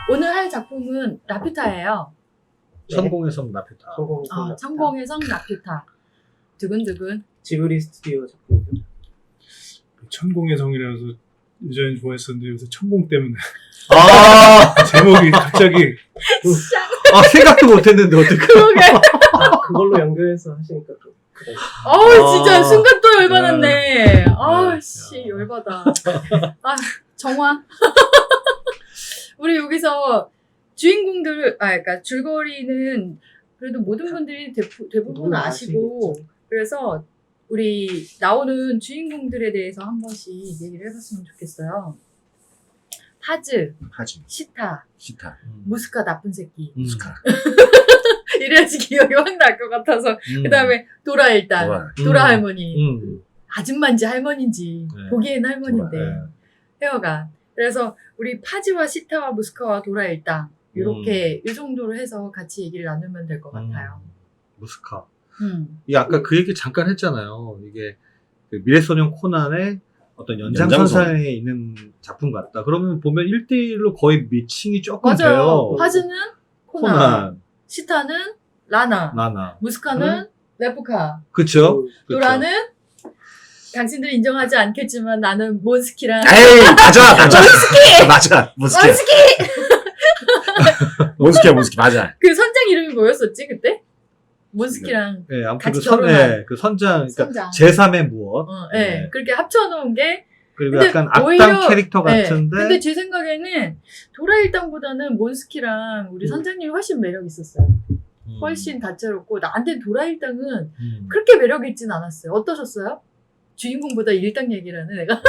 오늘 할 작품은 라퓨타예요. 천공의 성 라퓨타. 천공의 성 라퓨타. 두근두근. 지브리 스튜디오 작품이죠. 천공의 성이라서 예전에 좋아했었는데 요새 천공 때문에 아, 제목이 갑자기 생각도 못했는데 어떡해. 그러게. 그걸로 연결해서 하시니까 또 그래. 진짜 순간 또 열받았네. 씨, 열받아. 정화. 우리 여기서 주인공들, 그러니까 줄거리는 그래도 모든 분들이 대부분 아시고, 그래서 우리 나오는 주인공들에 대해서 한 번씩 얘기를 해봤으면 좋겠어요. 파즈, 시타, 무스카 나쁜 새끼. 무스카. 이래야지 기억이 확 날 것 같아서. 그 다음에 도라 일단. 도라 할머니. 아줌마인지 할머니인지. 네. 보기엔 할머니인데. 네. 헤어가. 그래서 우리 파지와 시타와 무스카와 도라 일당. 요렇게, 요 정도로 해서 같이 얘기를 나누면 될 것 같아요. 무스카. 이게 아까 그 얘기 잠깐 했잖아요. 이게 그 미래소년 코난의 어떤 연장선상에 있는 작품 같다. 그러면 보면 1대1로 거의 미칭이 조금 맞아요. 돼요. 파즈는 코난. 시타는 라나. 무스카는 레프카. 그쵸? 도라는 당신들이 인정하지 않겠지만 나는 몬스키랑. 에이, 맞아. 몬스키! 맞아. 몬스키, 맞아. 그 선장 이름이 뭐였었지, 그때? 몬스키랑. 네, 아무튼 같이 결혼한. 그 선장, 선장. 그러니까 제3의 무엇. 네. 그렇게 합쳐놓은 게. 그리고 근데 약간 악당 오히려, 캐릭터 같은데. 근데 제 생각에는 도라 일당보다는 몬스키랑 우리 선장님이 훨씬 매력 있었어요. 훨씬 다채롭고, 나한테 도라 일당은 그렇게 매력 있진 않았어요. 어떠셨어요? 주인공보다 일당 얘기라는 애가.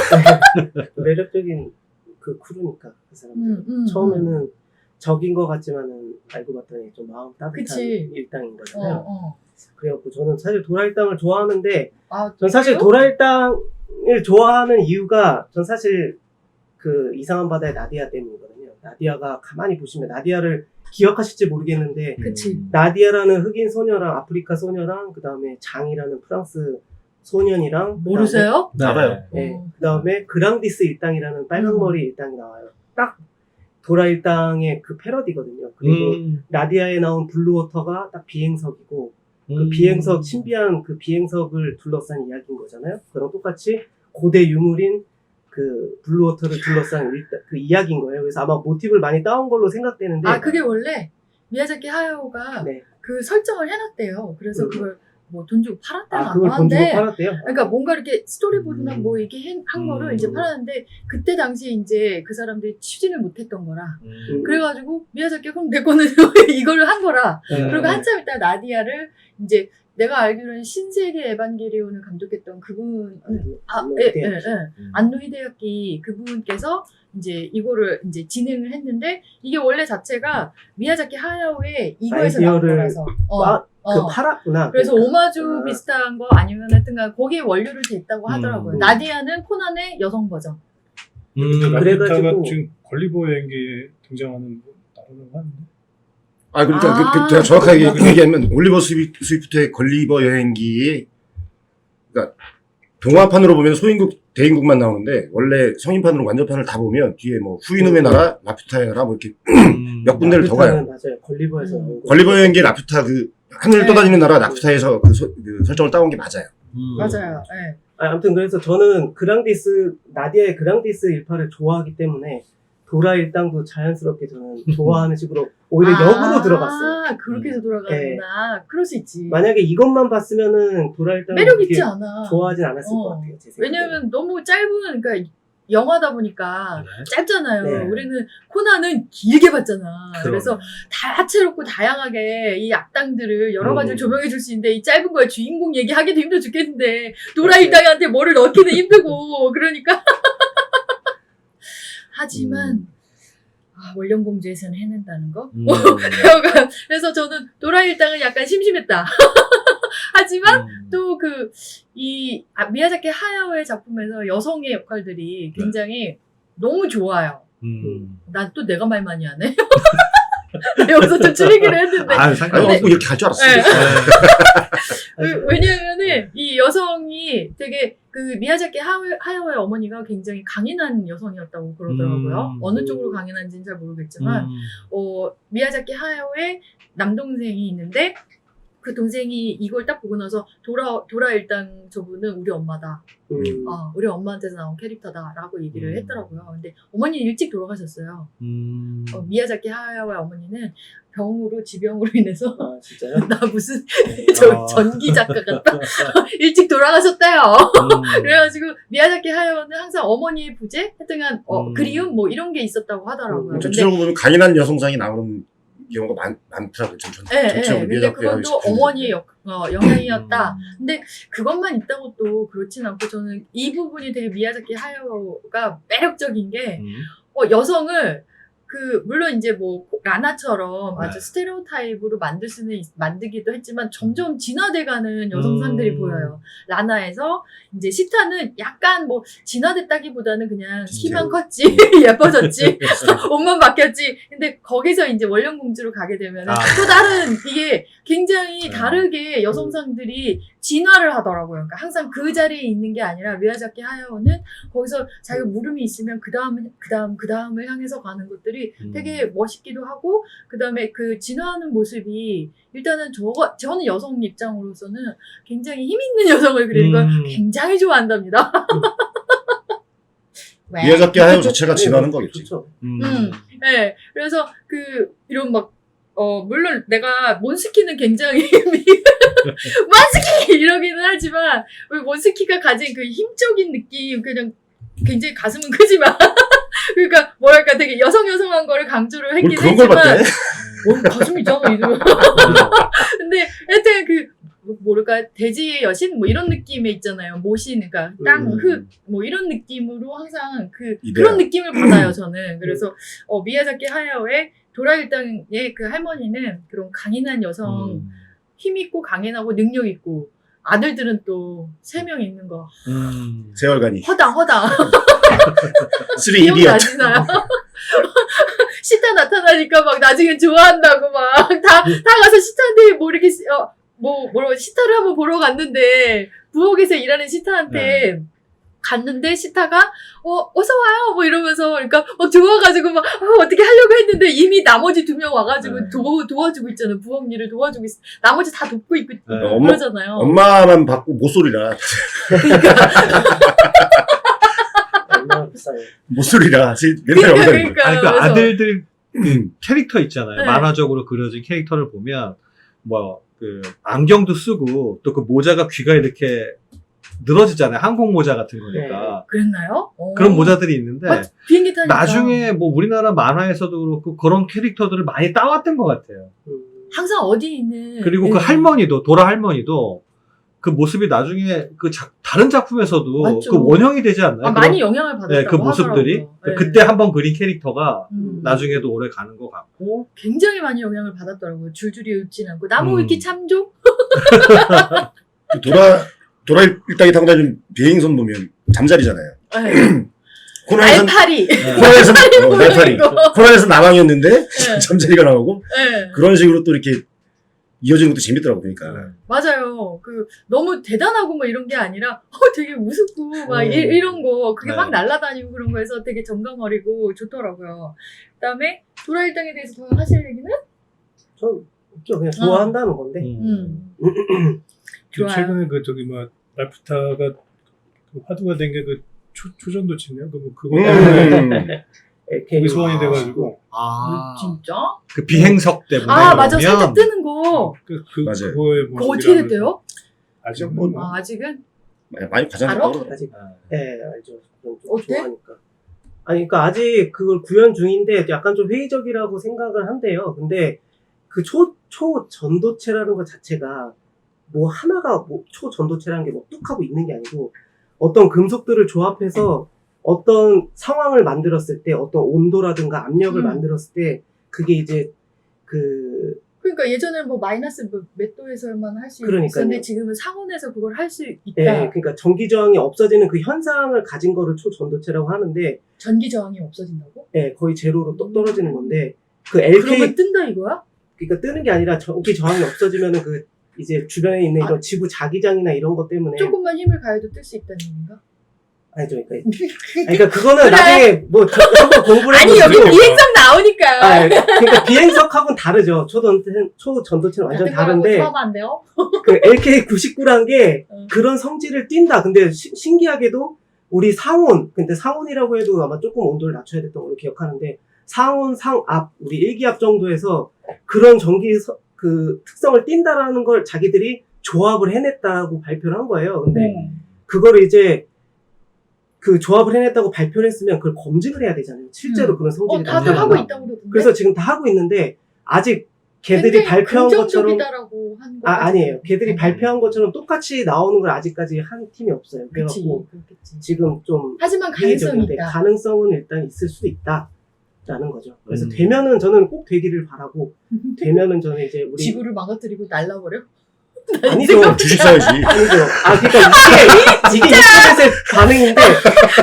매력적인 그 크루니까 그 사람들. 처음에는 적인 것 같지만은 알고 봤더니 좀 마음 따뜻한 그치. 일당인 거잖아요. 그래갖고 저는 사실 도라 일당을 좋아하는데, 전 사실 그래요? 도라 일당을 좋아하는 이유가 전 사실 그 이상한 바다의 나디아 때문이거든요. 나디아가 가만히 보시면 나디아를 기억하실지 모르겠는데, 그치. 나디아라는 흑인 소녀랑 아프리카 소녀랑 그 다음에 장이라는 프랑스 소년이랑 모르세요? 알아요. 네, 그 다음에 그랑디스 일당이라는 빨강머리 일당이 나와요. 딱 도라 일당의 그 패러디거든요. 그리고 나디아에 나온 블루워터가 딱 비행석이고, 그 비행석, 신비한 그 비행석을 둘러싼 이야기인 거잖아요. 그랑 똑같이 고대 유물인 그 블루워터를 둘러싼 그 이야기인 거예요. 그래서 아마 모티브를 많이 따온 걸로 생각되는데. 그게 원래 미야자키 하야오가 네. 그 설정을 해놨대요. 그래서 그걸 뭐 돈 주고 팔았다는 그걸 돈 주고 팔았대요? 그러니까 뭔가 이렇게 스토리보드나 뭐 이렇게 한 거를 이제 팔았는데, 그때 당시에 이제 그 사람들이 추진을 못했던 거라. 그래가지고 미야자키가 그럼 내 거는 이거를 한 거라. 그리고 한참 있다 나디아를 이제 내가 알기로는 신세계 에반게리온을 감독했던 그분, 안노 히데야키 그분께서 이제 이거를 이제 진행을 했는데, 이게 원래 자체가 미야자키 하야오의 이거에서 나온 거라서. 팔았구나. 그래서 오마주 비슷한 거 아니면 하여튼간 거기에 원료를 댔다고 하더라고요. 나디아는 코난의 여성 버전. 그래가지고 지금 걸리버 여행기에 등장하는 나라라고 하는데. 그러니까 제가 정확하게 얘기하면 올리버 스위프트의 걸리버 여행기, 그러니까 동화판으로 보면 소인국 대인국만 나오는데, 원래 성인판으로 완전판을 다 보면 뒤에 뭐 후이놈의 나라, 라퓨타의 나라 뭐 이렇게 몇 군데를 더 가요. 맞아요. 걸리버에서 나온 거. 걸리버 여행기 라퓨타 그 하늘을 떠다니는 나라 라퓨타에서 그 설정을 따온 게 맞아요. 맞아요. 네. 아무튼 그래서 저는 나디아의 그랑디스 일파를 좋아하기 때문에 도라 일당도 자연스럽게 저는 좋아하는 식으로 오히려 역으로 들어갔어요. 그렇게 해서 돌아가는구나. 그럴 수 있지. 만약에 이것만 봤으면은 도라 일당 매력 있지 않아. 좋아하진 않았을 것 같아요. 제 생각에. 왜냐면 너무 짧은, 그러니까 영화다 보니까 짧잖아요. 네. 우리는 코난은 길게 봤잖아. 그럼. 그래서 다채롭고 다양하게 이 악당들을 여러 가지를 조명해 줄 수 있는데, 이 짧은 거에 주인공 얘기하기도 힘들어 죽겠는데 도라 일당한테 뭐를 넣기는 힘들고 그러니까. 하지만 원령공주에서는 해낸다는 거? 그래서 저는 도라 일당은 약간 심심했다. 하지만 또 미야자키 하야오의 작품에서 여성의 역할들이 굉장히 너무 좋아요. 난 또 내가 말 많이 하네. 여기서 좀 줄이기로 했는데. 아, 아니, 상관없어. 뭐 이렇게 할 줄 알았어. 네. 네. 왜냐면은 이 여성이 되게 그 미야자키 하야오의 어머니가 굉장히 강인한 여성이었다고 그러더라고요. 어느 쪽으로 강인한지는 잘 모르겠지만 미야자키 하야오의 남동생이 있는데 그 동생이 이걸 딱 보고 나서 도라 일당 저분은 우리 엄마다. 우리 엄마한테서 나온 캐릭터다라고 얘기를 했더라고요. 근데 어머니는 일찍 돌아가셨어요. 미야자키 하야오의 어머니는 지병으로 인해서 아, 진짜요? 나 무슨 전기 작가 같다. 일찍 돌아가셨대요. 그래가지고 미야자키 하야오는 항상 어머니의 부재, 하여튼간 그리움 뭐 이런 게 있었다고 하더라고요. 전체적으로 보면 강인한 여성상이 나오는 경우가 많더라고요. 네. 근데 그것도 어머니의 영향이었다. 근데 그것만 있다고 또 그렇진 않고 저는 이 부분이 되게 미야자키 하야오가 매력적인 게 여성을 물론 이제 뭐 라나처럼 아주 스테레오타입으로 만들기도 했지만 점점 진화돼가는 여성상들이 보여요. 라나에서 이제 시타는 약간 뭐 진화됐다기보다는 그냥 키만 컸지, 예뻐졌지, 옷만 바뀌었지. 근데 거기서 이제 원령공주로 가게 되면 또 다른 이게 굉장히 다르게 여성상들이 진화를 하더라고요. 그러니까 항상 그 자리에 있는 게 아니라 미야자키 하야오는 거기서 자기가 물음이 있으면 그 다음을 향해서 가는 것들이 되게 멋있기도 하고 그 다음에 그 진화하는 모습이 일단은 저는 여성 입장으로서는 굉장히 힘 있는 여성을 그리는 걸 굉장히 좋아한답니다. 미야자키 하야오 자체가 진화하는 거겠지. 그렇죠. 네, 그래서 이런 물론 내가 몬스키는 굉장히 몬스키 이러기는 하지만 몬스키가 가진 그 힘적인 느낌 그냥 굉장히 가슴은 크지만 그러니까 뭐랄까 되게 여성한 거를 강조를 했긴 그런 걸 했지만 봤대? 가슴이 있잖아 이거. 근데 하여튼 뭐랄까 돼지의 여신 뭐 이런 느낌에 있잖아요. 모신 그러니까 땅, 흙 뭐 이런 느낌으로 항상 그런 느낌을 받아요 저는. 그래서 미야자키 하야오의 도라 일당의 그 할머니는 그런 강인한 여성 힘있고 강인하고 능력있고 아들들은 또 3명 있는 거. 세월간이. 허당. 3 이디엇. 기억나시나요? 시타 나타나니까 막 나중에 좋아한다고 막 다 가서 시타한테 뭐 이렇게 시타를 한번 보러 갔는데 부엌에서 일하는 시타한테 갔는데 시타가 어서 와요 뭐 이러면서 그러니까 좋아가지고 막 어떻게 하려고 했는데 이미 나머지 2명 와가지고 도와주고 있잖아요. 부엌 일을 도와주고 있어. 나머지 다 돕고 있고 그러잖아요. 엄마만 받고 모쏠이라. 얼마나 비싸요. 모쏠이라 맨날 여기다 있는 거야. 그러니까 그 아들들 캐릭터 있잖아요. 네. 만화적으로 그려진 캐릭터를 보면 안경도 쓰고 또 그 모자가 귀가 이렇게 늘어지잖아요. 항공 모자 같은 거니까. 그랬나요? 그런 모자들이 있는데 비행기 타니까 나중에 뭐 우리나라 만화에서도 그렇고 그런 캐릭터들을 많이 따왔던 것 같아요. 항상 어디 있는 그리고 그 할머니도 도라 할머니도 그 모습이 나중에 다른 작품에서도 맞죠. 그 원형이 되지 않나요? 많이 영향을 받았다고 네, 그 모습들이 하더라고요. 네. 그때 한번 그린 캐릭터가 나중에도 오래 가는 것 같고 굉장히 많이 영향을 받았더라고요. 줄줄이 읊진 않고 나무 읊기 참조? 도라 일당이 타고 다니는 비행선 보면 잠자리잖아요. 네. 코난에선 날파리. 날파리. 코난에서 나방이었는데 잠자리가 나오고 네. 그런 식으로 또 이렇게 이어지는 것도 재밌더라고 보니까. 맞아요. 너무 대단하고 뭐 이런 게 아니라 되게 우습고 막 이런 거 그게 막 날아다니고 그런 거에서 되게 정감 어리고 좋더라고요. 그다음에 도라 일당에 대해서 더 하실 얘기는? 전 없죠. 그냥 좋아한다는 건데. 좋아요. 최근에 라프타가 화두가 된 게 초전도 치네요. 그거 때문에 거기 소환이 돼가지고. 진짜? 그 비행석 때문에. 맞아. 살짝 뜨는 거. 맞아요. 그거 어떻게 됐대요? 아직은 아직은? 많이 과장됐다고 그러더라고요. 아직. 알죠. 좀 어때? 좋아하니까. 그러니까 아직 그걸 구현 중인데 약간 좀 회의적이라고 생각을 한대요. 근데 그 초전도체라는 것 자체가 하나가 초전도체라는 게 뚝하고 있는 게 아니고 어떤 금속들을 조합해서 어떤 상황을 만들었을 때 어떤 온도라든가 압력을 만들었을 때 그게 이제 그러니까 예전에는 마이너스 몇 도에서만 할 수 그러니까요. 있었는데 지금은 상온에서 그걸 할 수 있다. 그러니까 전기 저항이 없어지는 그 현상을 가진 거를 초전도체라고 하는데 전기 저항이 없어진다고? 거의 제로로 똑 떨어지는 건데 그 LK 그러면 뜬다 이거야? 그러니까 뜨는 게 아니라 전기 저항이 없어지면은 그 이제 주변에 있는 이런 지구 자기장이나 이런 것 때문에 조금만 힘을 가해도 뜰 수 있다는 얘기인가? 아니죠. 그러니까 그거는 그래. 나중에 뭐 저거 공부를 아니 여기 해보시고 비행성 나오니까. 아, 그러니까 비행석하고는 다르죠. 초전도체는 완전 다른데 처음 안 돼요? 그 LK99란 게 어. 그런 성질을 띈다. 근데 신기하게도 우리 상온, 근데 상온이라고 해도 아마 조금 온도를 낮춰야 됐던 걸로 기억하는데 상온, 상압, 우리 일기압 정도에서 그런 그 특성을 띈다라는 걸 자기들이 조합을 해냈다고 발표를 한 거예요. 근데 그거를 이제 그 조합을 해냈다고 발표를 했으면 그걸 검증을 해야 되잖아요. 실제로 그런 성질이 다들 나타나나. 하고 있다고 그러던데. 그래서 지금 다 하고 있는데 아직 걔들이 굉장히 발표한 것처럼 긍정적이다라고 한 거. 아니에요. 걔들이 발표한 것처럼 똑같이 나오는 걸 아직까지 한 팀이 없어요. 그치, 그래갖고 그렇겠지. 지금 좀 하지만 가능성이 회의적인데 있다. 가능성은 일단 있을 수도 있다라는 거죠. 그래서 음. 되면은 저는 꼭 되기를 바라고 되면은 저는 이제 우리 지구를 망가뜨리고 날라버려? 아니죠. 주식 사야지. 아니죠. 아 그러니까 이게 인터넷의 반응인데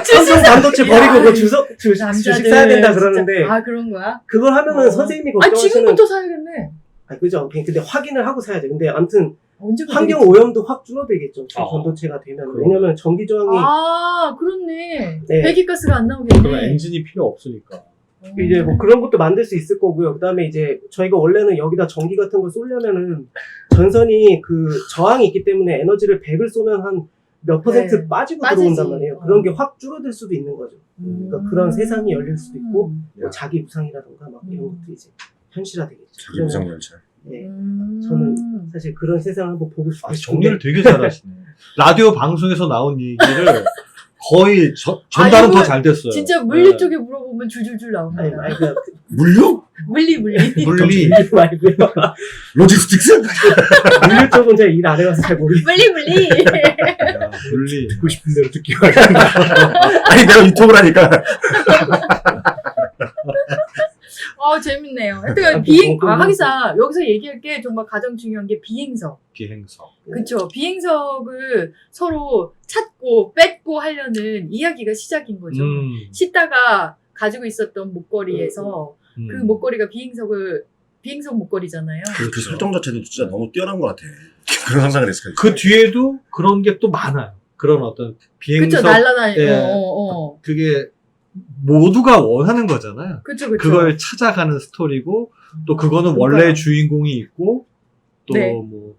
삼성 반도체 버리고 그 주식 남자들 사야 된다 진짜. 그러는데 아 그런 거야? 그걸 하면은 어. 선생님이 아 걱정하시는 지금부터 사야겠네. 아 그죠. 근데 확인을 하고 사야죠. 근데 아무튼 언제부터 환경 되겠지? 오염도 확 줄어들겠죠. 전도체가 되면. 왜냐면 전기 저항이 아 그렇네. 네. 배기가스가 안 그럼 나오겠네. 엔진이 필요 없으니까. 이제 뭐 그런 것도 만들 수 있을 거고요. 그다음에 이제 저희가 원래는 여기다 전기 같은 걸 쏘려면은 전선이 그 저항이 있기 때문에 에너지를 100을 쏘면 한 몇 퍼센트 네. 빠지고 빠지지. 들어온단 말이에요. 그런 게 확 줄어들 수도 있는 거죠. 그러니까 그런 세상이 열릴 수도 있고 뭐 야. 자기 부상이라던가 막 이런 것들이 이제 현실화되겠죠. 자기 부상 열차. 네. 음. 저는 사실 그런 세상을 한번 보고 싶어요. 아, 정리를 되게 잘하시네. 라디오 방송에서 나온 얘기를 거의 전달은 이거 더 잘 됐어요. 진짜 물리 네. 쪽에 물어보면 줄줄줄 나옵니다. 아니 그 물류? 물리. 물리. 말고요. 로지스틱스? 물류 쪽은 제가 일 안 해봐서 잘 모르겠어요. 물리. 야, 물리. 듣고 싶은 대로 듣기 하겠네. 아니 내가 유튜브를 하니까. 재밌네요. 하여튼 하기사 여기서 얘기할 게 정말 가장 중요한 게 비행석. 비행석. 그쵸. 비행석을 서로 찾고 뺏고 하려는 이야기가 시작인 거죠. 씻다가 가지고 있었던 목걸이에서 그 목걸이가 비행석 목걸이잖아요. 그 설정 자체도 진짜 너무 뛰어난 것 같아. 그런 상상을 했을 거예요. 그 뒤에도 그런 게 또 많아요. 그런 어떤 비행석. 그쵸. 날라다니고. 예. 그게 모두가 원하는 거잖아요. 그쵸. 그걸 찾아가는 스토리고, 또 그거는 원래 주인공이 있고, 또 네. 뭐,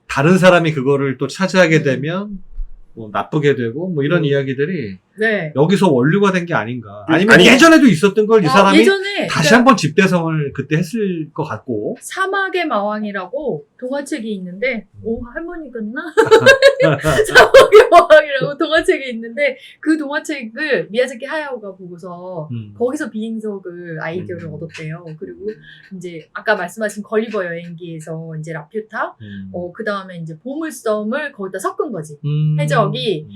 다른 사람이 그거를 또 차지하게 되면, 뭐, 나쁘게 되고, 뭐, 이런 이야기들이 네. 여기서 원류가 된 게 아닌가. 아니면 아니, 예전에도 있었던 걸 이 사람이 예전에 다시 그러니까 한번 집대성을 그때 했을 것 같고. 사막의 마왕이라고 동화책이 있는데, 할머니 같나? 사막의 마왕이라고 동화책이 있는데, 그 동화책을 미야자키 하야오가 보고서 거기서 비행석을 아이디어를 얻었대요. 그리고 이제 아까 말씀하신 걸리버 여행기에서 이제 라퓨타, 그 다음에 이제 보물섬을 거기다 섞은 거지. 해적이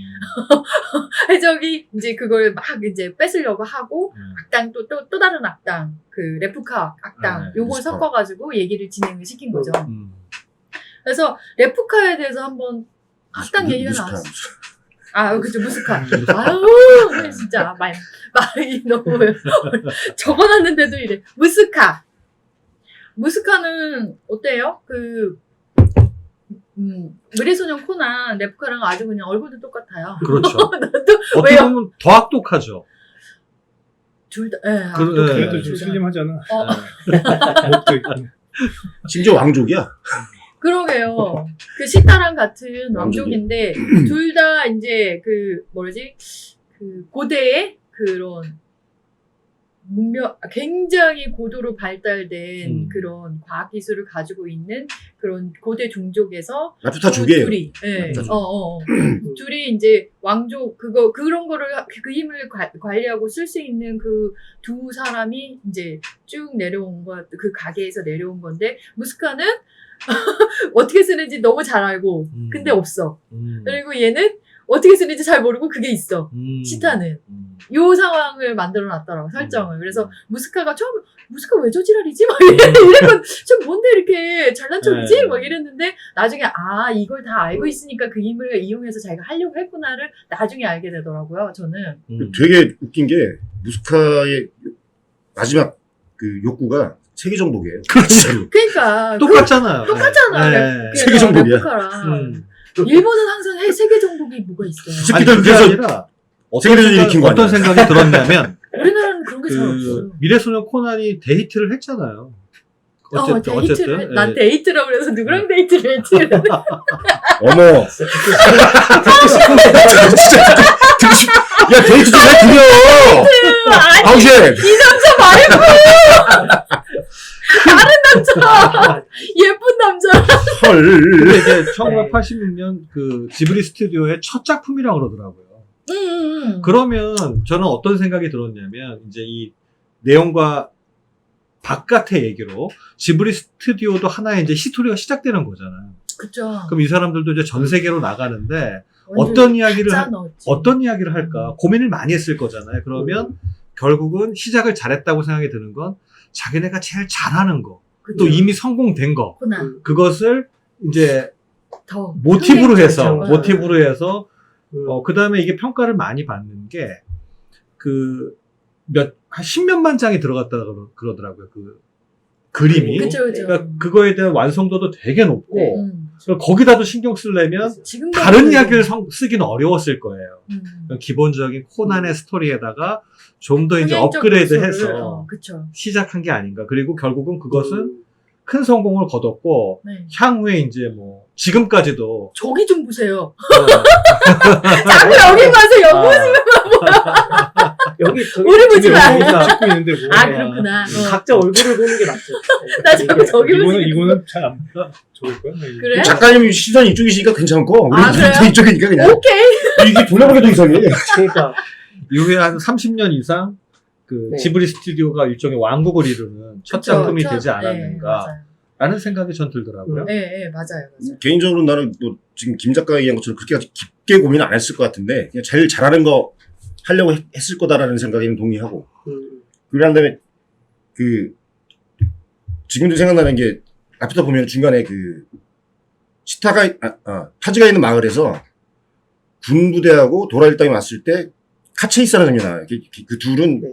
이제 그걸 막 이제 뺏으려고 하고 악당 또 다른 악당 그 레프카 악당 요걸 루스카. 섞어가지고 얘기를 진행을 시킨 거죠. 그래서 레프카에 대해서 한번 악당 얘기가 나왔어. 그죠 무스카. 아유 진짜 말이 너무 적어놨는데도 이래. 무스카는 어때요? 의뢰소년 코난 레프카랑 아주 그냥 얼굴도 똑같아요. 그렇죠. 나도 어떻게 왜요? 보면 더 악독하죠. 둘 다, 그래도 네. 좀 슬림하잖아. 어. 목도 있고. 심지어 왕족이야. 그러게요. 그 시타랑 같은 왕족인데, 둘 다 이제 고대의 그런 굉장히 고도로 발달된 그런 과학기술을 가지고 있는 그런 고대 종족에서 라퓨타 족이에요. 둘이, 예. 라퓨타 둘이 이제 왕족, 그런 거를, 그 힘을 관리하고 쓸 수 있는 그 두 사람이 이제 쭉 내려온 그 가게에서 내려온 건데, 무스카는 어떻게 쓰는지 너무 잘 알고, 근데 없어. 그리고 얘는 어떻게 쓰는지 잘 모르고 그게 있어. 시타는. 요 상황을 만들어 놨더라고, 설정을. 그래서 무스카가 처음, 무스카 왜 저 지랄이지? 막 이랬건, 저 뭔데 이렇게 잘난 척이지? 네. 막 이랬는데, 나중에, 이걸 다 알고 있으니까 그 힘을 이용해서 자기가 하려고 했구나를 나중에 알게 되더라고요, 저는. 되게 웃긴 게 무스카의 마지막 그 욕구가 세계 정복이에요. 그렇지. 그러니까 똑같잖아요. 똑같잖아. 네. 세계 정복이야. 일본은 항상 세계 정복이 뭐가 있어요. 아니, 새끼들 그게 그래서 아니라 세계대전 일으킨 거 어떤 아니야? 생각이 들었냐면 우리나라는 그런 게 잘 없어요. 그 미래소년 코난이 데이트를 했잖아요. 어쨌든 난 예. 데이트라고 그래서 누구랑 데이트를 했지? 어머. 진짜 듣고 싶. 야 데이트 좀 해드려. 아니, 아우씨. 이 남자 말고 다른 남자, 예쁜 남자. 근데 이게 1986년 그 지브리 스튜디오의 첫 작품이라고 그러더라고요. 그러면 저는 어떤 생각이 들었냐면 이제 이 내용과 바깥의 얘기로 지브리 스튜디오도 하나의 이제 히스토리가 시작되는 거잖아요. 그쵸. 그럼 이 사람들도 이제 전 세계로 나가는데 완전 어떤 이야기를 할까 고민을 많이 했을 거잖아요. 그러면 결국은 시작을 잘했다고 생각이 드는 건 자기네가 제일 잘하는 거, 또 이미 성공된 거, 코난. 그것을 이제 더 모티브로 해서 흥행적이죠. 모티브로 해서 그 다음에 이게 평가를 많이 받는 게 한 10몇만 장이 들어갔다 그러더라고요. 그 그림이. 그쵸, 그쵸. 그러니까 그거에 대한 완성도도 되게 높고 네. 그러니까 거기다도 신경 쓰려면 지금도 다른 그래도- 이야기를 쓰기는 어려웠을 거예요. 기본적인 코난의 스토리에다가 좀 더 이제 흥행적 업그레이드해서 요소를, 그쵸. 시작한 게 아닌가. 그리고 결국은 그것은 큰 성공을 거뒀고 네. 향후에 이제 뭐 지금까지도 저기 좀 보세요. 자꾸 여기 봐서 아, 연구. 여기 우리 보지 마. 찍고 있는데 뭐. 아, 그렇구나. 각자 얼굴을 보는 게 낫죠. 나 자꾸 저기 보지. 이거는 잘 안 봐. 좋을 거야. 그래? 작가님 시선이 이쪽이시니까 괜찮고 우리 아, 그래요? 이쪽이니까 그냥 오케이. 이게 돌려보기도 이상해. 그러니까 이후에 한 30년 이상 그 네. 지브리 스튜디오가 일종의 왕국을 이루는 첫 그쵸, 작품이 첫- 되지 네, 않았는가 맞아요. 라는 생각이 전 들더라고요. 네, 네, 맞아요. 개인적으로 나는 뭐 지금 김 작가가 얘기한 것처럼 그렇게 깊게 고민 안 했을 것 같은데 그냥 제일 잘하는 거 하려고 했을 거다라는 생각에는 동의하고 그런 다음에 그 지금도 생각나는 게 앞에다 보면 중간에 그 타지가 있는 마을에서 군부대하고 도라일당이 왔을 때 카체이스라는 장면이 나와요. 그 둘은 네.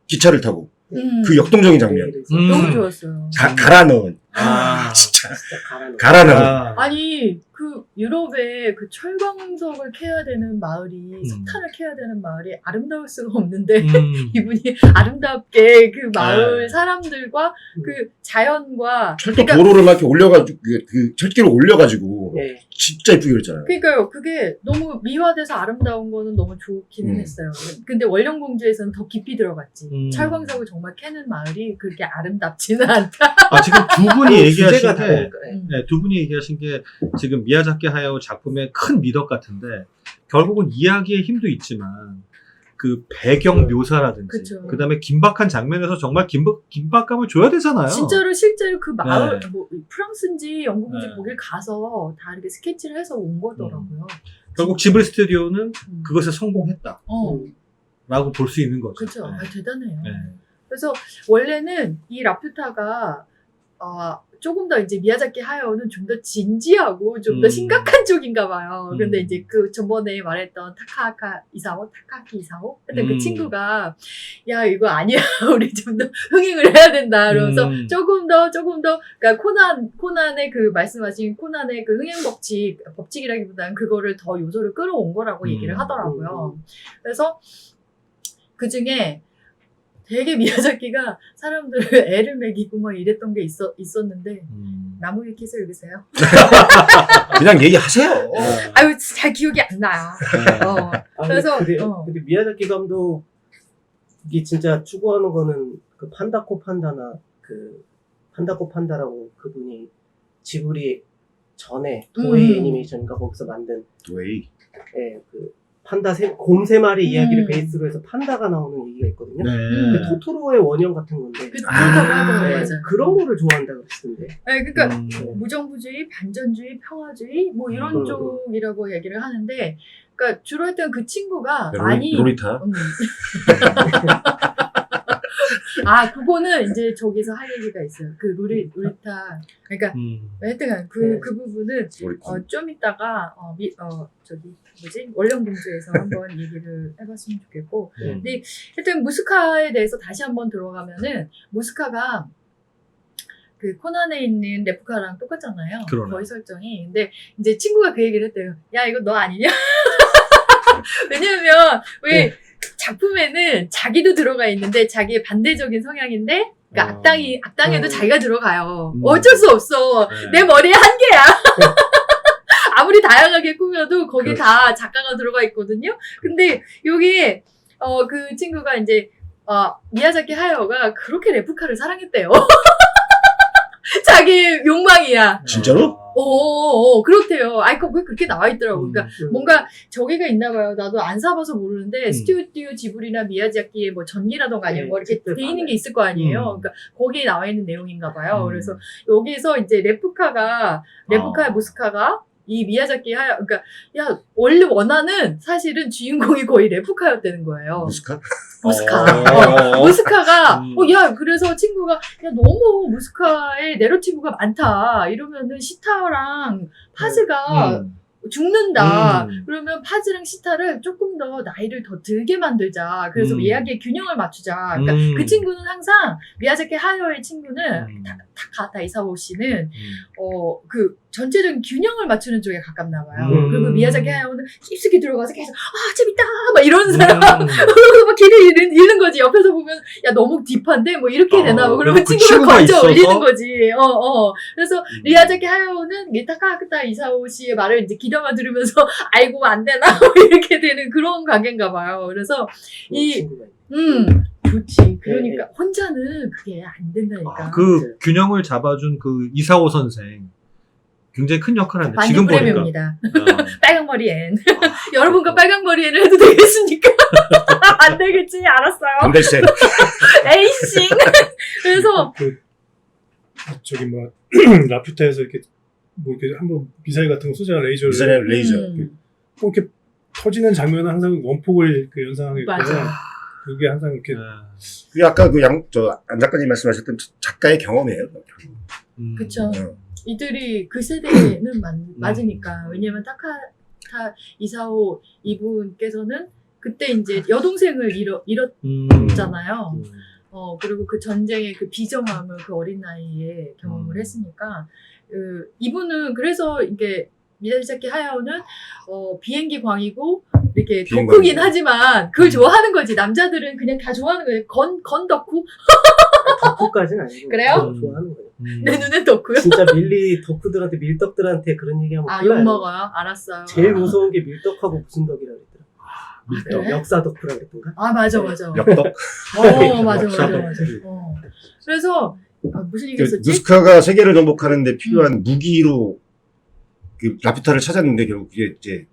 기차를 타고 그 네. 역동적인 장면. 너무 좋았어요. 갈아 넣은. 아, 진짜. 가라는 갈아 넣은. 아니 그 유럽에 그 철광석을 캐야 되는 마을이 석탄을 캐야 되는 마을이 아름다울 수가 없는데 이분이 아름답게 그 마을 네. 사람들과 그 자연과 철도 도로를 막 이렇게 올려가지고 그 철길을 올려가지고 네. 진짜 이쁘게 그렸잖아요. 그러니까요. 그게 너무 미화돼서 아름다운 거는 너무 좋기는 했어요. 근데 원령공주에서는 더 깊이 들어갔지. 철광석을 정말 캐는 마을이 그렇게 아름답지는 않다. 아, 지금 두 분이 얘기하신 주제가 게 다르니까. 네, 두 분이 얘기하신 게 지금 미야자키 하야오 작품의 큰 미덕 같은데 결국은 이야기의 힘도 있지만 그 배경 묘사라든지 그쵸. 그다음에 긴박한 장면에서 정말 긴박감을 줘야 되잖아요. 진짜로 실제로 그 마을 네. 뭐 프랑스인지 영국인지 네. 거길 가서 다 이렇게 스케치를 해서 온 거더라고요. 결국 지브리 스튜디오는 음. 그것에 성공했다라고 볼 수 있는 거죠. 그렇죠. 네. 아, 대단해요. 네. 그래서 원래는 이 라퓨타가 조금 더 이제 미야자키 하야오는 좀 더 진지하고 좀 더 심각한 쪽인가 봐요. 근데 이제 그 전번에 말했던 타카하키 이사오? 하여튼 그 친구가 야 이거 아니야 우리 좀 더 흥행을 해야 된다 그러면서 조금 더 그러니까 코난의 그 말씀하신 코난의 그 흥행 법칙이라기보다는 그거를 더 요소를 끌어온 거라고 얘기를 하더라고요. 그래서 그 중에 되게 미야자키가 사람들을 애를 먹이고 막 이랬던 게 있었는데 나무 위키에서 읽으세요. 그냥 얘기하세요. 아유 잘 기억이 안 나요. 그래서 근데 미야자키 감독이 진짜 추구하는 거는 그 판다코 판다나 그 판다코 판다라고 그분이 지브리 전에 도에이 애니메이션인가 거기서 만든 왜? 예, 그 판다 곰 세 마리 이야기를 베이스로 해서 판다가 나오는 얘기가 있거든요. 네. 그 토토로의 원형 같은 건데 그렇다고 하더라고요. 네, 맞아요. 그런 거를 좋아한다 그랬던데. 네, 그러니까 무정부주의, 반전주의, 평화주의 뭐 이런 쪽이라고 얘기를 하는데, 그러니까 주로 했던 그 친구가 많이 로리타. 그거는 이제 저기서 할 얘기가 있어요. 그 로리타. 그러니까 하여튼 그 부분은 좀 이따가 원령공주에서 한번 얘기를 해봤으면 좋겠고. 근데 하여튼 무스카에 대해서 다시 한번 들어가면은 무스카가 그 코난에 있는 레프카랑 똑같잖아요. 그러네. 거의 설정이. 근데 이제 친구가 그 얘기를 했대요. 야, 이거 너 아니냐? 왜냐면 왜 작품에는 자기도 들어가 있는데 자기의 반대적인 성향인데 그러니까 악당에도 자기가 들어가요. 어쩔 수 없어. 네. 내 머리에 한계야. 아무리 다양하게 꾸며도 거기에 다 작가가 들어가 있거든요. 근데 여기 그 친구가 이제 미야자키 하야오가 그렇게 레프카를 사랑했대요. 자기 욕망이야. 진짜로? 그렇대요. 왜 그렇게 나와 있더라고. 그러니까 뭔가 저기가 있나 봐요. 나도 안 사봐서 모르는데 스튜디오 지브리나 미야자키의 뭐 전기라던가 아니면 뭐 이렇게 돼 있는 게 있을 거 아니에요. 그러니까 거기에 나와 있는 내용인가 봐요. 그래서 여기서 이제 레프카의 모스카가 이 미야자키 그러니까 야 원래 원하는 사실은 주인공이 거의 레프카였다는 거예요. 무스카? 모스카가 야 그래서 친구가 야 너무 모스카의 내러티브가 많다 이러면은 시타랑 파즈가 죽는다. 그러면 파즈랑 시타를 조금 더 나이를 더 들게 만들자. 그래서 이야기의 균형을 맞추자. 그러니까 그 친구는 항상 미야자키 하야오의 친구는 타카타 이사오 씨는 그 전체적인 균형을 맞추는 쪽에 가깝나 봐요. 그리고 미야자키 하야오는 깊숙이 들어가서 계속 재밌다 막 이러는 사람 그러고 막 길을 잃는 거지. 옆에서 보면 야 너무 딥한데 뭐 이렇게 되나 봐. 그러면 그 친구가 건져 있어서? 올리는 거지. 그래서 미야자키 하야오는 이 타카타 이사오 씨의 말을 이제 귀담아 들으면서 아이고 안 되나 이렇게 되는 그런 관계인가 봐요. 그래서 좋지. 그러니까 혼자는 그게 안 된다니까. 그 균형을 잡아준 그 이사오 선생 굉장히 큰 역할을 하는데 지금 반디 보니까 프레미입니다. 빨강머리 앤. 여러분과 빨강머리 앤을 해도 되겠습니까? 안 되겠지. 알았어요. 반대세. 에이싱. 그래서 저기 라퓨타에서 이렇게 한번 미사일 같은 거 쏘잖아. 레이저를. 레이저. 꼭 이렇게 터지는 장면은 항상 원폭을 연상하고 맞아. 그게 항상 이렇게 그게 아까 안 작가님 말씀하셨던 작가의 경험이에요. 그쵸. 이들이 그 세대는 맞으니까. 왜냐면 타카타 이사오 이분께서는 그때 이제 여동생을 잃었잖아요. 그리고 그 전쟁의 그 비정함을 그 어린 나이에 경험을 했으니까, 이분은 그래서 이게 미야자키 하야오는 비행기 광이고 이렇게 덕후긴 하지만 그걸 좋아하는 거지. 남자들은 그냥 다 좋아하는 거예요. 건 덕후? 덕후까지는 아니고 그래요? 좋아하는 거예요. 내 눈엔 덕후요? 진짜 덕후들한테 밀떡들한테 그런 얘기하면 욕 먹어요? 알았어요. 제일 무서운 게 밀떡하고 무슨 덕이라 그랬더라. 밀떡? 역사 덕후라 그랬던가? 맞아. 역덕. 맞아. 그래서 무슨 얘기 했었지? 누스카가 세계를 정복하는데 필요한 무기로 그 라퓨타를 찾았는데 결국 그게 이제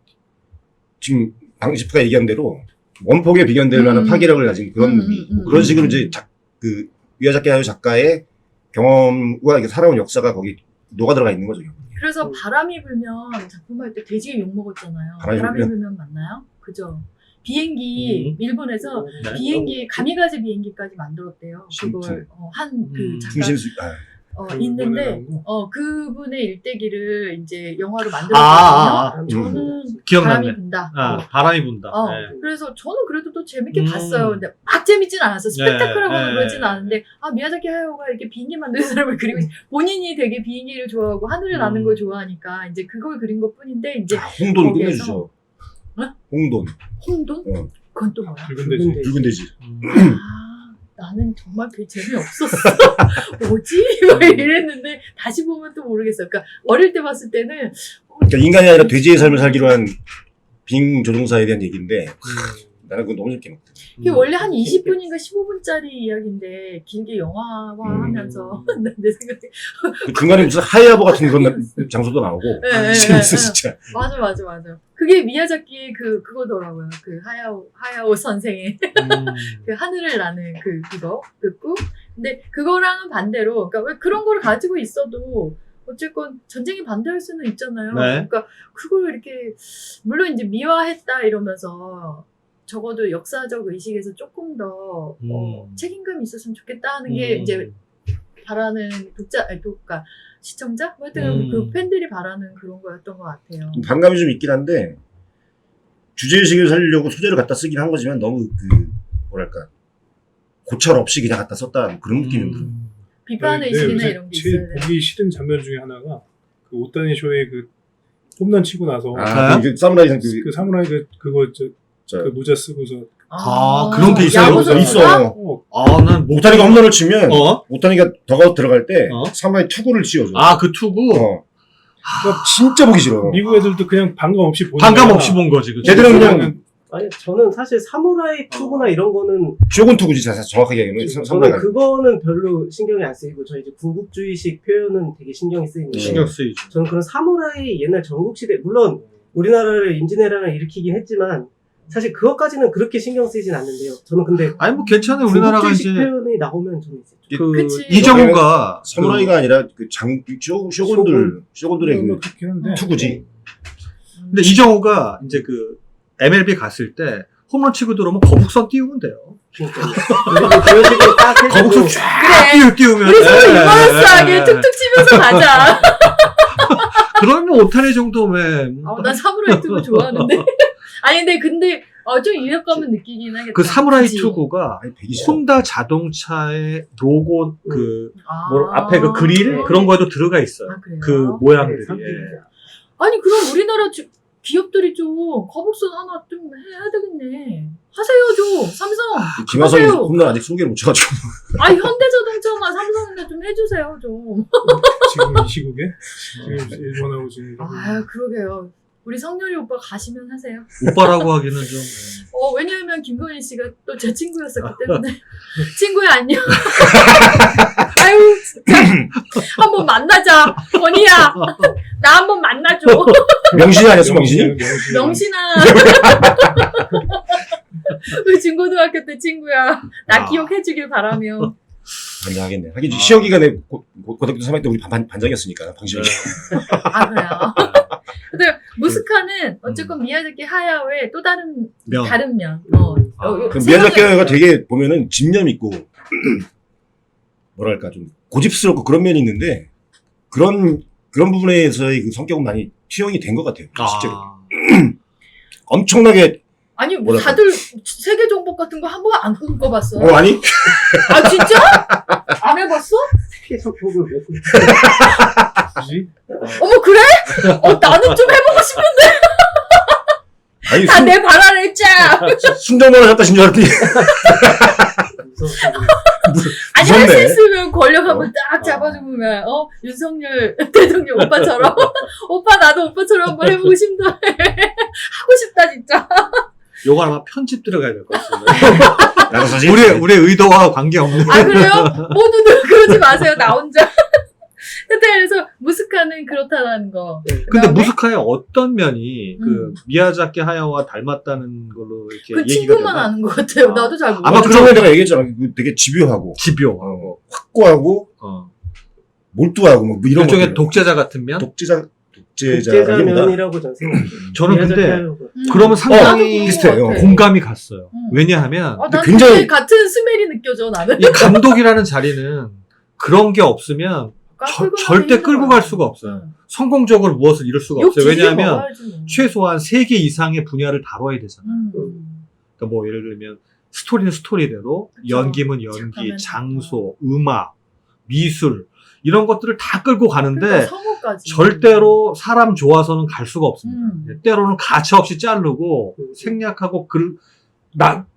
지금 방시프가 얘기한 대로 원폭에 비견될 만한 파괴력을 가진 그런 무기. 그런 식으로 이제 그 미야자키 하야오 작가의 경험과 이게 살아온 역사가 거기 녹아 들어가 있는 거죠. 그래서 바람이 불면 작품할 때 돼지에 욕 먹었잖아요. 바람이 불면 맞나요? 그죠? 비행기 일본에서 네. 비행기 가미가제 비행기까지 만들었대요. 그걸 한 그 작가 중심수. 있는데 그분의 일대기를 이제 영화로 만들었거든요. 저는 기억나네. 바람이 분다. 바람이 분다. 네. 그래서 저는 그래도 또 재밌게 봤어요. 근데 막 재밌진 않았어. 스펙타클하고는 네. 그러진 않은데 미야자키 하야오가 이렇게 비행기 만드는 사람을 그리고 본인이 되게 비행기를 좋아하고 하늘을 나는 걸 좋아하니까 이제 그걸 그린 것 뿐인데 이제 홍돈 거기에서- 끝내주죠. 홍돈. 홍돈? 그건 또 뭐야? 붉은 돼지. 나는 정말 그게 재미없었어. 뭐지? 막 이랬는데 다시 보면 또 모르겠어요. 그러니까 어릴 때 봤을 때는 그러니까 인간이 아니라 돼지의 삶을 살기로 한 빙 조종사에 대한 얘기인데 나는 그거 너무 재밌게 봤다. 이게 원래 한 20분인가 15분짜리 이야기인데 길게 영화화하면서 내 생각에 그 중간에 무슨 하이아버 같은 그런 장소도 나오고 재밌어 진짜. 맞아. 그게 미야자키의 그거더라고요. 그 하야오 선생의 그 하늘을 나는 그거 그 꿈. 근데 그거랑은 반대로 그러니까 왜 그런 거를 가지고 있어도 어쨌건 전쟁에 반대할 수는 있잖아요. 네. 그러니까 그걸 이렇게 물론 이제 미화했다 이러면서 적어도 역사적 의식에서 조금 더 책임감이 있었으면 좋겠다 하는 게 이제 바라는 그러니까 시청자? 하여튼 그 팬들이 바라는 그런 거였던 것 같아요. 반감이 좀 있긴 한데 주제의식을 살리려고 소재를 갖다 쓰긴 한 거지만 너무 뭐랄까 고철 없이 그냥 갖다 썼다 그런 느낌이 들어요. 비판 의식이나 이런 게 있어야 제일 돼. 보기 싫은 장면 중에 하나가 그 오타니 쇼의 그 홈런 치고 나서 그 사무라이 그 사무라이 그거 그 모자 쓰고서 그런 게 있어요? 야구 선수가? 있어. 난 못. 오타니가 홈런을 치면 어? 오타니가 더가웃 들어갈 때 어? 사무라이 투구를 씌워줘. 그 투구? 그러니까 진짜 보기 싫어. 미국 애들도 그냥 반감 없이 보는 반감 거야. 없이 본 거지. 그치? 걔들은 그냥 아니 저는 사실 사무라이 투구나 이런 거는 쇼군 투구지 사실 정확하게 얘기하면 저는 사무라이가 그거는 별로 신경이 안 쓰이고 저 이제 군국주의식 표현은 되게 신경이 쓰이는데 신경 쓰이죠. 저는 그런 사무라이 옛날 전국시대 물론 우리나라를 임진왜란을 일으키긴 했지만 사실 그것까지는 그렇게 신경 쓰이진 않는데요. 저는 근데 아니, 뭐 괜찮아요. 우리나라가 군국주의식 이제 표현이 나오면 저는 이제 좀 그치. 이정우가 사무라이가 아니라 그 쇼군들의 뭐 그 그렇긴 한데 투구지. 근데 이정우가 이제 그 MLB 갔을 때 홈런 치고 들어오면 거북선 띄우면 돼요. 그러니까 그런 식으로 딱 해주고 거북선 쫙 띄우면. 우리 서로 예, 유머러스하게 예, 툭툭 치면서 가자. 그러면 오타니 정도면. 난 사무라이 투구 좋아하는데. 아니 근데 좀 위협감은 느끼긴 하겠다. 그 사무라이 그치? 투구가 아니, 되게 싫어. 혼다 자동차의 로고 앞에 그 네. 그릴 그런 거에도 들어가 있어요. 그래요? 그 모양들이. 네, 상징이죠. 아니 그럼 우리나라 기업들이 좀 거북선 하나 좀 해야 되겠네. 하세요 좀 삼성. 김하성이 하세요. 홈런 아직 20개를 못 쳐가지고. 현대자동차나 삼성이나 좀 해주세요 좀. 지금 이 시국에 지금 일본하고 지금 그러게요. 우리 성렬이 오빠 가시면 하세요. 오빠라고 하기는 좀. 왜냐하면 김건희 씨가 또 제 친구였었기 때문에. 친구야 안녕. 아유 진짜 한번 만나자 건희야. 나 한번 만나줘. 명신이 아니었어, 명신이? 명신아. 우리 중고등학교 때 친구야. 나 기억해주길 바라며. 반장하겠네. 하긴 시험 기간에 고등학교 3학년 때 우리 반장이었으니까 방심이. 그래요. 근데 무스카는 어쨌건 미야자키 하야오의 또 다른 면. 다른 면. 그 미야자키가 되게 보면은 집념 있고 뭐랄까 좀 고집스럽고 그런 면이 있는데 그런 부분에서의 그 성격은 많이 투영이 된 것 같아요. 실제로. 엄청나게 아니 뭐랄까. 다들 세계 정복 같은 거 한 번 안 읽어봤어. 아니? 진짜? 안 해봤어? 세계적으로 왜 굳이 어머 그래? 나는 좀 해보고 싶은데. 아니 다 내 바라를 짜. 순정만을 갖다 신 줄 알았더니 아니 할 수 무섭네. 있으면 권력 한번 딱 잡아주면 윤석열 대통령 오빠처럼 오빠 나도 오빠처럼 한번 해보고 싶다. 하고 싶다 진짜. 요거 아마 편집 들어가야 될 것 같습니다. 나도 사실 우리의 의도와 관계없는. 그래요? 모두들 그러지 마세요. 나 혼자. 그래서 무스카는 그렇다는 거. 근데 그다음에 무스카의 어떤 면이 그 미야자키 하야오와 닮았다는 걸로 이렇게 그 얘기가 친구만 되나? 아는 것 같아요. 나도 잘 몰라. 아마 그 전에 내가 얘기했잖아. 그 되게 집요하고 집요. 확고하고 몰두하고 뭐 이런 일종의 것들. 독재자 같은 면? 독재자라기보다 독재자면이라고 저는 생각해요. 저는 근데 미야자키 그러면 상당히 나도 비슷해요. 그런 것 같아. 공감이 갔어요. 왜냐하면 난 굉장히- 굉장히 같은 스멜이 느껴져 나는. 이 감독이라는 자리는 그런 게 없으면 절대 끌고 갈 수가 없어요. 성공적으로 무엇을 이룰 수가 없어요. 왜냐하면 최소한 3개 이상의 분야를 다뤄야 되잖아요. 그러니까 뭐 예를 들면 스토리는 스토리대로, 그쵸. 연기면 연기, 작가면 장소, 음악, 미술 이런 것들을 다 끌고 가는데 그러니까 성우까지. 절대로 사람 좋아서는 갈 수가 없습니다. 음. 때로는 가차 없이 자르고 생략하고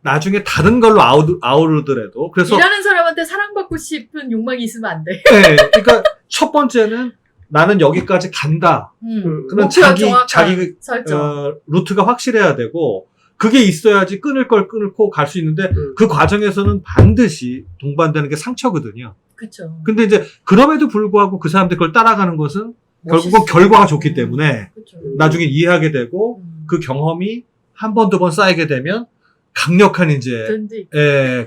나중에 다른 걸로 아우르더라도 그래서 일하는 사람한테 사랑받고 싶은 욕망이 있으면 안 돼. 네, 그러니까 첫 번째는 나는 여기까지 간다. 그런 목표가 자기 설정. 루트가 확실해야 되고 그게 있어야지 끊을 걸 끊고 갈 수 있는데 그 과정에서는 반드시 동반되는 게 상처거든요. 그렇죠. 근데 이제 그럼에도 불구하고 그 사람들이 그걸 따라가는 것은 결국은 결과가 좋기 때문에 그쵸. 나중에 이해하게 되고 그 경험이 한 번, 두 번 쌓이게 되면 강력한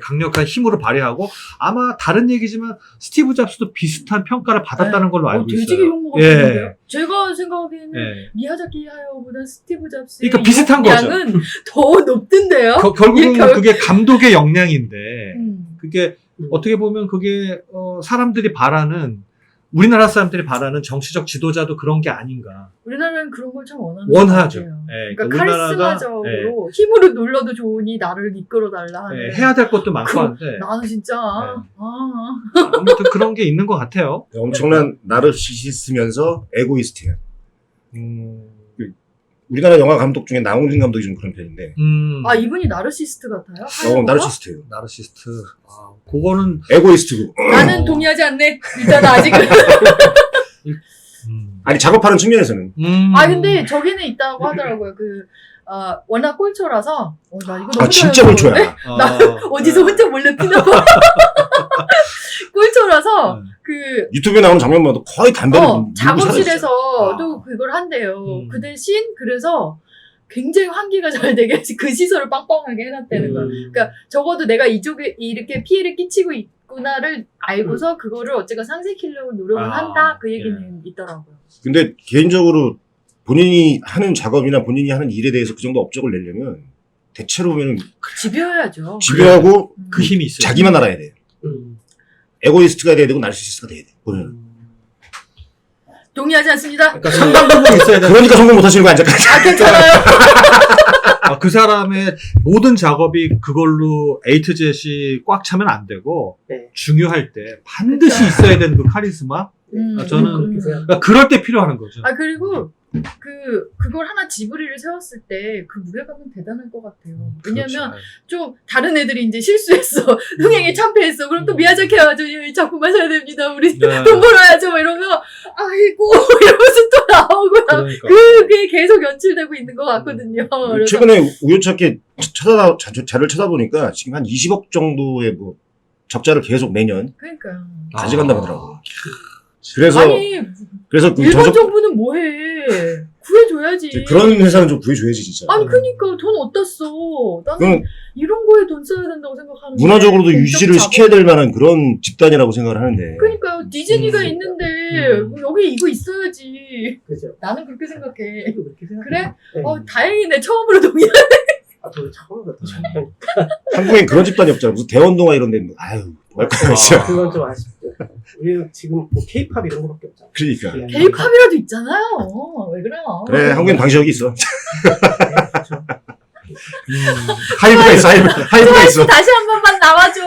강력한 힘으로 발휘하고 아마 다른 얘기지만 스티브 잡스도 비슷한 평가를 받았다는 걸로 알고 있어요. 되게 욕먹었는데요. 제가 생각하기에는 미야자키 하야오보다 스티브 잡스의 그러니까 비슷한 거죠. 역량은 더 높던데요. 결국은 그게 감독의 역량인데 음. 그게 어떻게 보면 그게 사람들이 바라는 우리나라 사람들이 바라는 정치적 지도자도 그런 게 아닌가. 우리나라는 그런 걸 참 원하는 원하죠. 것 같아요. 예, 그러니까 우리나라가, 카리스마적으로 힘으로 눌러도 좋으니 나를 이끌어 달라 하는. 예, 해야 될 것도 많고 한데 나는 진짜 아무튼 그런 게 있는 것 같아요. 엄청난 나르시시스트면서 에고이스트야. 음, 우리나라 영화 감독 중에 나홍진 감독이 좀 그런 편인데. 아 이분이 나르시스트 같아요? 나르시스트예요. 나르시스트. 아, 그거는 에고이스트고. 나는 동의하지 않네. 일단 아직은. 아니 작업하는 측면에서는. 아 근데 저기는 있다고 하더라고요. 워낙 꼴초라서 나 이거 너무 진짜 자연스러운데? 꼴초야. 나 어디서 혼자 몰래 피나봐. 꼴초라서 유튜브에 나오는 장면마다 거의 담배를 물고 작업실에서도 그걸 한대요. 그 대신 그래서 굉장히 환기가 잘 되게 그 시설을 빵빵하게 해놨다는 거야. 그러니까 적어도 내가 이쪽에 이렇게 피해를 끼치고 있구나를 알고서 그거를 어쨌건 상쇄키려고 노력을 한다. 그 얘기는 있더라고요. 근데 개인적으로 본인이 하는 작업이나 본인이 하는 일에 대해서 그 정도 업적을 내려면 대체로 보면 지배해야죠. 지배하고 그 힘이 있어요. 자기만 알아야 돼요. 에고이스트가 돼야 되고 나르시시스트가 돼야 돼. 보면. 동의하지 않습니다. 그러니까 상당 부분 있어야 돼. 그러니까 성공 못하시는 거 아니까. 아 괜찮아요. 그 사람의 모든 작업이 그걸로 A to Z이 꽉 차면 안 되고 네. 중요할 때 반드시 있어야 되는 그 카리스마. 저는 그러니까 그럴 때 필요한 거죠. 그리고 그걸 하나 지브리를 세웠을 때 그 무게감은 대단할 것 같아요. 왜냐면 좀 다른 애들이 이제 실수했어. 흥행에 참패했어. 그럼 또 미야자키 와가지고 이 작품 하셔야 됩니다. 우리 네. 돈 벌어야죠. 막 이러면 아이고 이러면서 또 나오고 그러니까. 그게 계속 연출되고 있는 것 같거든요. 그래서 최근에 우연찮게 자료를 찾아보니까 지금 한 20억 정도의 뭐 적자를 계속 매년 그러니까요. 가져간다고 하더라고요. 그래서 아니 그 일본 정부는 뭐해? 구해줘야지. 그런 회사는 좀 구해줘야지 진짜. 아니 그니까 돈 어디다 써? 나는 그건 이런 거에 돈 써야 된다고 생각하는데 문화적으로도 공적 유지를 자본. 시켜야 될 만한 그런 집단이라고 생각을 하는데. 그러니까요. 디즈니가 있는데 여기 이거 있어야지. 그죠. 나는 그렇게 생각해. 저도 그렇게 생각해요. 그래? 네. 다행이네. 처음으로 동의하네. 저도 처음 같아요. 한국엔 그런 집단이 없잖아. 무슨 대원동화 이런 데, 아유, 뭐 할 거야, 진짜. 그건 좀 아쉽죠. 우리는 지금 뭐 케이팝 이런 거밖에 없잖아. 그러니까. K-팝이라도 있잖아요. 왜 그래요? 그래, 한국엔 방시혁이 있어. 그렇죠. 하이브가 있어, 하이브가 있어. 다시 한 번만 나와줘.